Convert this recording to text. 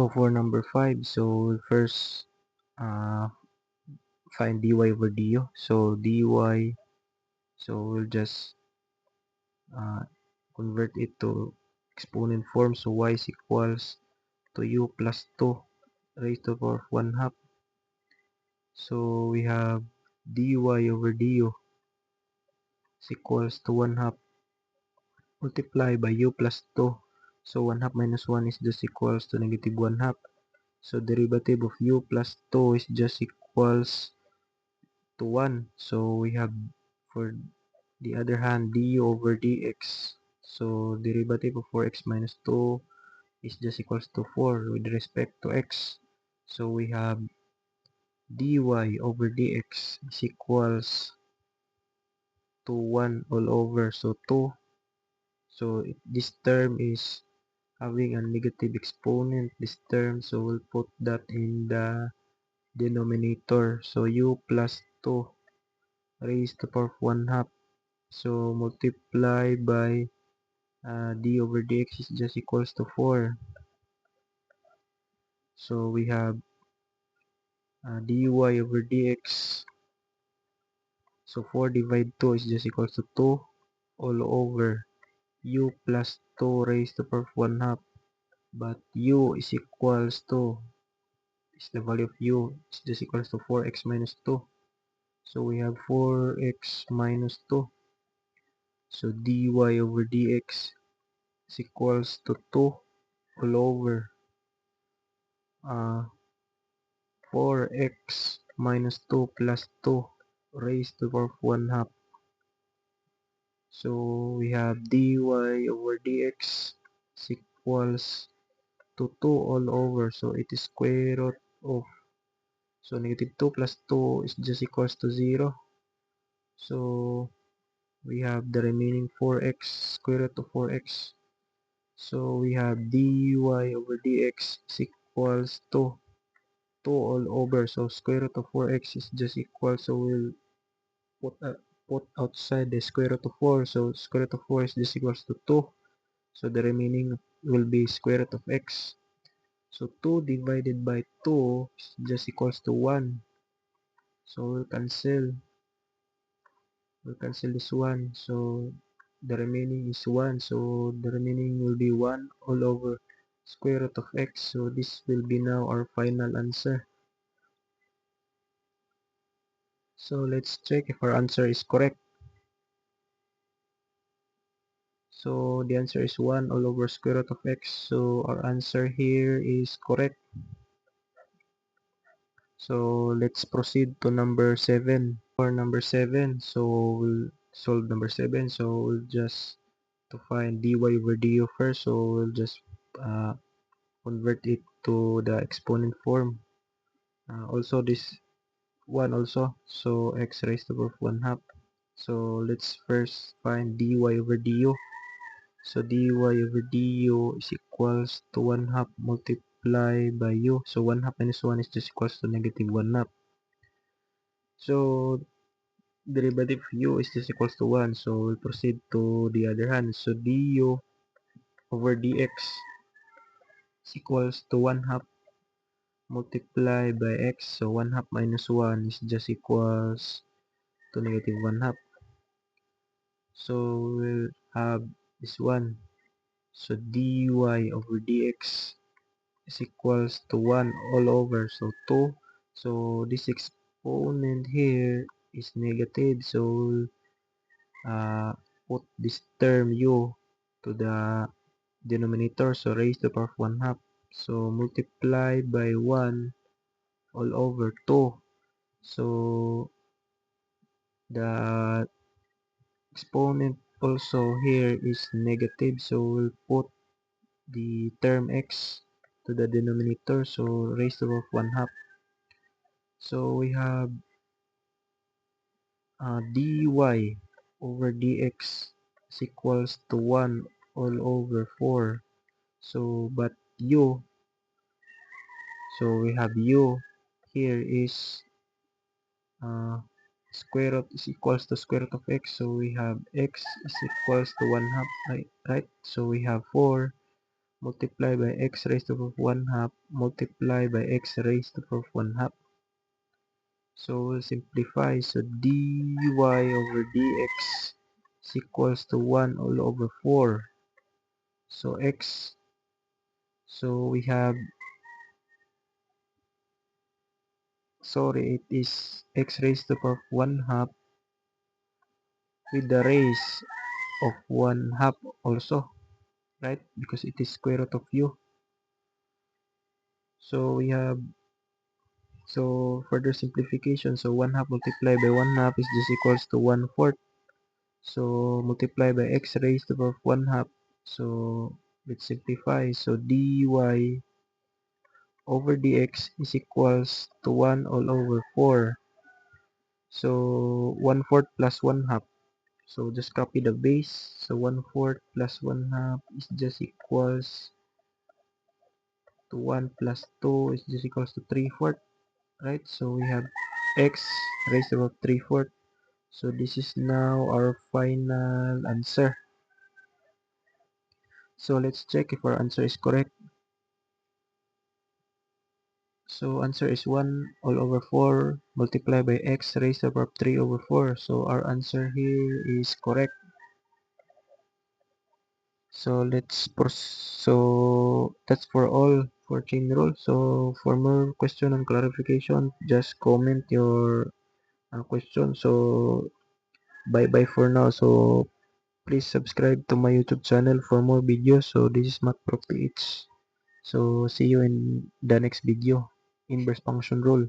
Now for number 5, so we'll first uh, find dy over du. So dy, so we'll just uh, convert it to exponent form. So y is equals to u plus 2 raised to the power of 1 half. So we have dy over du is equals to 1 half multiplied by u plus 2. So 1 half minus 1 is just equals to negative 1 half. So derivative of u plus 2 is just equals to 1. So we have, for the other hand, du over dx. So derivative of 4x minus 2 is just equals to 4 with respect to x. So we have dy over dx is equals to 1 all over, so 2. So this term is having a negative exponent, this term, so we'll put that in the denominator. So u plus 2 raised to the power of 1 half. So multiply by d over dx is just equals to 4. So we have dy over dx. So 4 divided 2 is just equals to 2 all over u plus 2 raised to the power of 1 half. But u is equals to, is the value of u is just equals to 4x minus 2. So we have 4x minus 2. So dy over dx is equals to 2 all over 4x minus 2 plus 2 raised to the power of 1 half. So we have dy over dx is equals to 2 all over. So it is square root of, so negative 2 plus 2 is just equals to 0. So we have the remaining 4x, square root of 4x. So we have dy over dx is equals to 2 all over. So square root of 4x is just equal. So we'll put outside the square root of 4. So square root of 4 is just equals to 2. So the remaining will be square root of x. So 2 divided by 2 is just equals to 1. So we'll cancel this one. So the remaining is 1. So the remaining will be 1 all over square root of x. So this will be now our final answer. So let's check if our answer is correct. So the answer is 1 all over square root of x. So our answer here is correct. So let's proceed to number 7. For number 7, so we'll solve number 7. So we'll just to find dy over du first. So we'll just convert it to the exponent form. Also this one also. So x raised to the power of 1 half. So let's first find dy over du. So dy over du is equals to 1 half multiplied by u. So 1 half minus 1 is just equals to negative 1 half. So derivative of u is just equals to 1. So we'll proceed to the other hand. So du over dx is equals to 1 half multiplied by x. So 1 half minus 1 is just equals to negative 1 half. So we'll have this one. So dy over dx is equals to 1 all over, so 2. So this exponent here is negative, so put this term u to the denominator, so raise to the power of 1 half. So multiply by 1 all over 2. So the exponent also here is negative, so we'll put the term x to the denominator, so raise to the power of 1 half. So we have dy over dx is equals to 1 all over 4. So but u, so we have u here is square root is equals to square root of x. So we have x is equals to 1 half, right? So we have 4 multiply by x raised to the power of 1 half multiply by x raised to the power of 1 half. So we'll simplify. So dy over dx is equals to 1 all over 4. So x, so we have, sorry, it is x raised to the power of 1 half with the raise of 1 half also, right? Because it is square root of u. So we have, so further simplification, so 1 half multiplied by 1 half is just equals to 1/4. So multiply by x raised to the power of 1 half. So let's simplify. So dy over dx is equals to 1 all over 4. So 1/4 plus 1 half. So just copy the base. So 1/4 plus 1 half is just equals to 1 plus 2 is just equals to 3/4. Right? So we have x raised to the power of 3/4. So this is now our final answer. So let's check if our answer is correct. So answer is 1 all over 4 multiplied by x raised to the power of 3 over 4. So our answer here is correct. So that's for all for chain rule. So for more question and clarification, just comment your question. So bye bye for now. So please subscribe to my YouTube channel for more videos. So this is Math Pro PH. So see you in the next video. Inverse function rule.